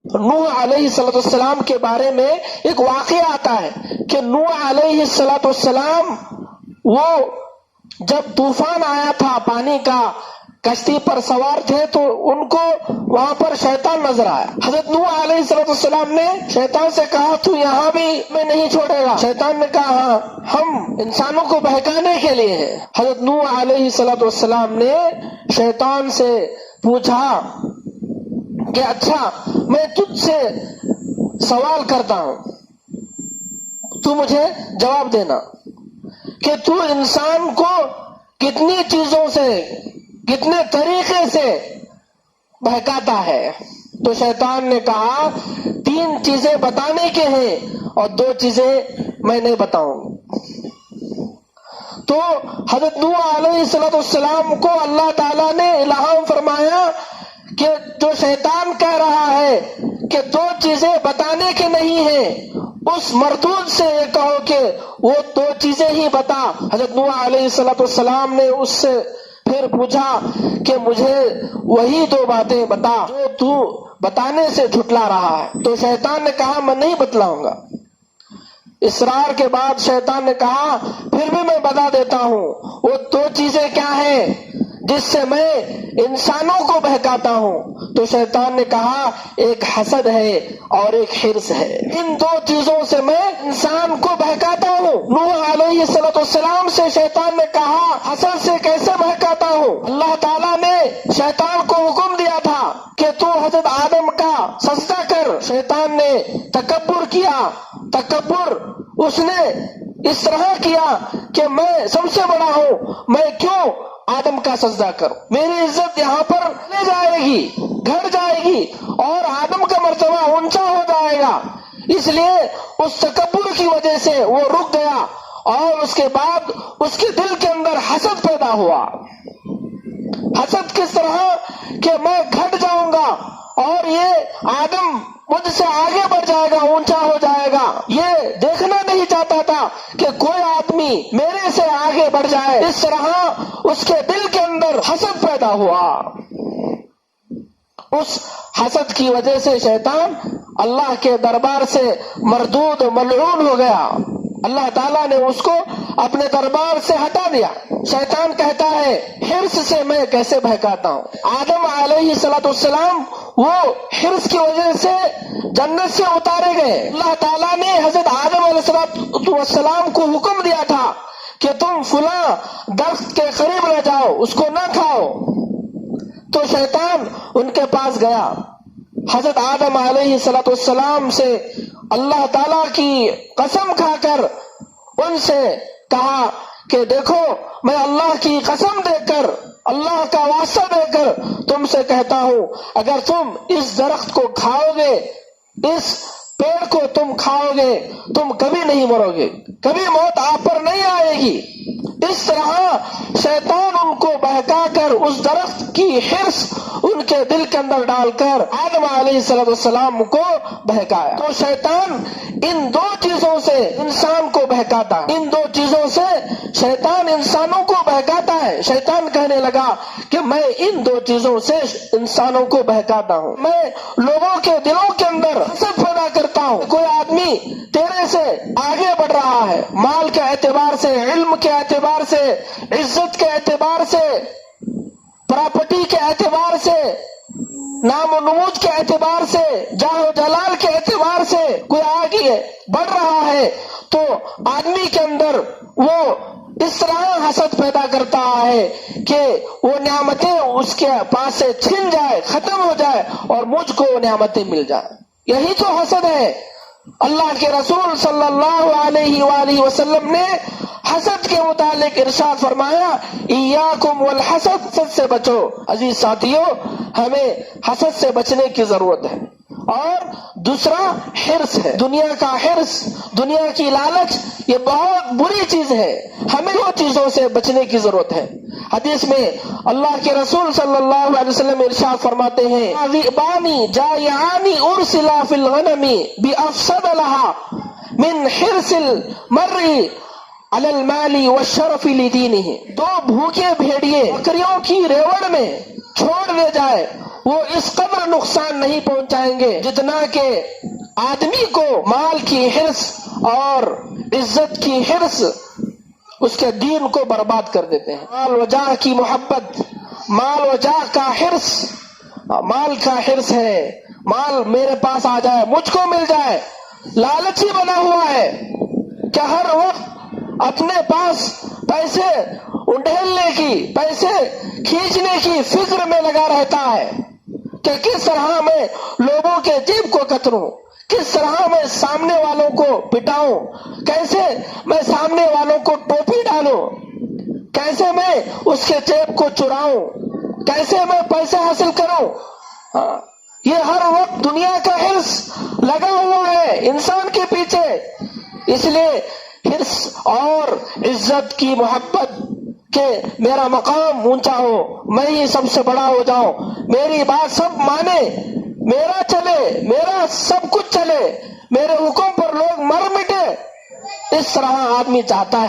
نوح علیہ السلام کے بارے میں ایک واقعہ آتا ہے کہ نوح علیہ السلام وہ جب طوفان آیا تھا پانی کا، کشتی پر سوار تھے تو ان کو وہاں پر شیطان نظر آیا۔ حضرت نوح علیہ السلام نے شیطان سے کہا تو یہاں بھی میں نہیں چھوڑے گا۔ شیطان نے کہا ہاں، ہم انسانوں کو بہکانے کے لیے ہیں۔ حضرت نوح علیہ السلام نے شیطان سے پوچھا کہ اچھا میں تجھ سے سوال کرتا ہوں، تو مجھے جواب دینا کہ تو انسان کو کتنی چیزوں سے، کتنے طریقے سے بہکاتا ہے؟ تو شیطان نے کہا 3 چیزیں بتانے کے ہیں اور 2 چیزیں میں نہیں بتاؤں۔ تو حضرت نوح علیہ السلام کو اللہ تعالیٰ نے الہام فرمایا کہ جو شیطان کہہ رہا ہے کہ 2 چیزیں بتانے کے نہیں ہیں، اس مردود سے یہ کہو کہ وہ 2 چیزیں ہی بتا۔ حضرت نوح علیہ السلام نے اس سے پھر پوچھا کہ مجھے وہی 2 باتیں بتا جو تو بتانے سے جھٹلا رہا ہے۔ تو شیطان نے کہا میں نہیں بتلاؤں گا۔ اصرار کے بعد شیطان نے کہا پھر بھی میں بتا دیتا ہوں، وہ 2 چیزیں کیا ہیں جس سے میں انسانوں کو بہکاتا ہوں؟ تو شیطان نے کہا ایک حسد ہے اور ایک حرص ہے، ان 2 چیزوں سے میں انسان کو بہکاتا ہوں۔ نوح علیہ السلام سے شیطان نے کہا حسد سے کیسے بہکاتا ہوں؟ اللہ تعالیٰ نے شیطان کو حکم دیا تھا کہ تو حضرت آدم کا سجدہ کر۔ شیطان نے تکبر کیا، تکبر اس نے اس طرح کیا کہ میں سب سے بڑا ہوں، میں کیوں آدم کا سجدہ کروں؟ میری عزت یہاں پر لے جائے گی، گھٹ جائے گی اور آدم کا مرتبہ اونچا ہو جائے گا۔ اس لیے اس تکبر کی وجہ سے وہ رک گیا اور اس کے بعد اس کے دل کے اندر حسد پیدا ہوا۔ حسد کس طرح کہ میں گھٹ جاؤں گا اور یہ آدم مجھ سے آگے بڑھ جائے گا، اونچا ہو جائے گا۔ یہ دیکھنا نہیں چاہتا تھا کہ کوئی آدمی میرے سے آگے بڑھ جائے۔ اس طرح اس کے دل کے اندر حسد پیدا ہوا۔ اس حسد کی وجہ سے شیطان اللہ کے دربار سے مردود و ملعون ہو گیا۔ اللہ تعالیٰ نے اس کو اپنے دربار سے ہٹا دیا۔ شیطان کہتا ہے حرص سے میں کیسے بہکاتا ہوں؟ آدم علیہ السلام وہ حرص کی وجہ سے جنت سے اتارے گئے۔ اللہ تعالیٰ نے حضرت آدم علیہ السلام کو حکم دیا تھا کہ تم فلاں درخت کے قریب نہ جاؤ، اس کو نہ کھاؤ۔ تو شیطان ان کے پاس گیا، حضرت آدم علیہ السلام سے اللہ تعالیٰ کی قسم کھا کر ان سے کہا کہ دیکھو میں اللہ کی قسم دے کر، اللہ کا واسطہ دے کر تم سے کہتا ہوں، اگر تم اس درخت کو کھاؤ گے، اس پیڑ کو تم کھاؤ گے، تم کبھی نہیں مرو گے، کبھی موت آپ پر نہیں آئے گی۔ اس طرح شیطان ان کو بہکا کر اس درخت کی حرص ان کے دل کے اندر ڈال کر آدم علیہ السلام کو بہکایا۔ تو شیطان ان 2 چیزوں سے انسان کو بہکاتا ہے، ان 2 چیزوں سے شیطان انسانوں کو بہکاتا ہے۔ شیطان کہنے لگا کہ میں ان 2 چیزوں سے انسانوں کو بہکاتا ہوں، میں لوگوں کے دلوں کے اندر حسد پیدا کرتا ہوں۔ کوئی آدمی تیرے سے آگے بڑھ رہا ہے، مال کے اعتبار سے، علم کے اعتبار سے، عزت کے اعتبار سے، پراپرٹی کے اعتبار سے، نام و نمود کے اعتبار سے، جاہ و جلال کے اعتبار سے کوئی آگے بڑھ رہا ہے تو آدمی کے اندر وہ اس طرح حسد پیدا کرتا ہے کہ وہ نعمتیں اس کے پاس سے چھن جائے، ختم ہو جائے اور مجھ کو وہ نعمتیں مل جائیں۔ یہی تو حسد ہے۔ اللہ کے رسول صلی اللہ علیہ وآلہ وسلم نے حسد کے متعلق ارشاد فرمایا ایاکم والحسد، حسد سے بچو۔ عزیز ساتھیوں، ہمیں حسد سے بچنے کی ضرورت ہے۔ اور دوسرا حرص ہے، دنیا کا حرص، دنیا کی لالچ، یہ بہت بری چیز ہے، ہمیں وہ چیزوں سے بچنے کی ضرورت ہے۔ حدیث میں اللہ کے رسول صلی اللہ علیہ وسلم ارشاد فرماتے ہیں ذئبانی جائعانی ارسلا فی الغنم بافسد لها من حرص المرء علی المال والشرف لدینہ۔ 2 بھوکے بھیڑیے بکریوں کی ریوڑ میں چھوڑ دے جائے وہ اس قدر نقصان نہیں پہنچائیں گے جتنا کہ آدمی کو مال کی حرص اور عزت کی حرص اس کے دین کو برباد کر دیتے ہیں. مال و جاہ کی محبت، مال و جاہ کا حرص، مال کا حرص ہے، مال میرے پاس آ جائے، مجھ کو مل جائے، لالچی بنا ہوا ہے کہ ہر وقت اپنے پاس پیسے اڈھیلنے کی، پیسے کھینچنے کی فکر میں لگا رہتا ہے کہ کس طرح میں لوگوں کے جیب کو کتروں، کس طرح میں سامنے والوں کو پٹاؤں، کیسے میں سامنے والوں کو ٹوپی ڈالوں، کیسے میں اس کے جیب کو چراؤں، کیسے میں پیسے حاصل کروں. یہ ہر وقت دنیا کا حرص لگا ہوا ہے انسان کے پیچھے. اس لیے حرص اور عزت کی محبت کہ میرا مقام اونچا ہو، میں ہی سب سے بڑا ہو جاؤں، میری بات سب مانے، میرا چلے، میرا سب کچھ چلے، میرے حکم پر لوگ مر مٹے، اس طرح آدمی چاہتا ہے.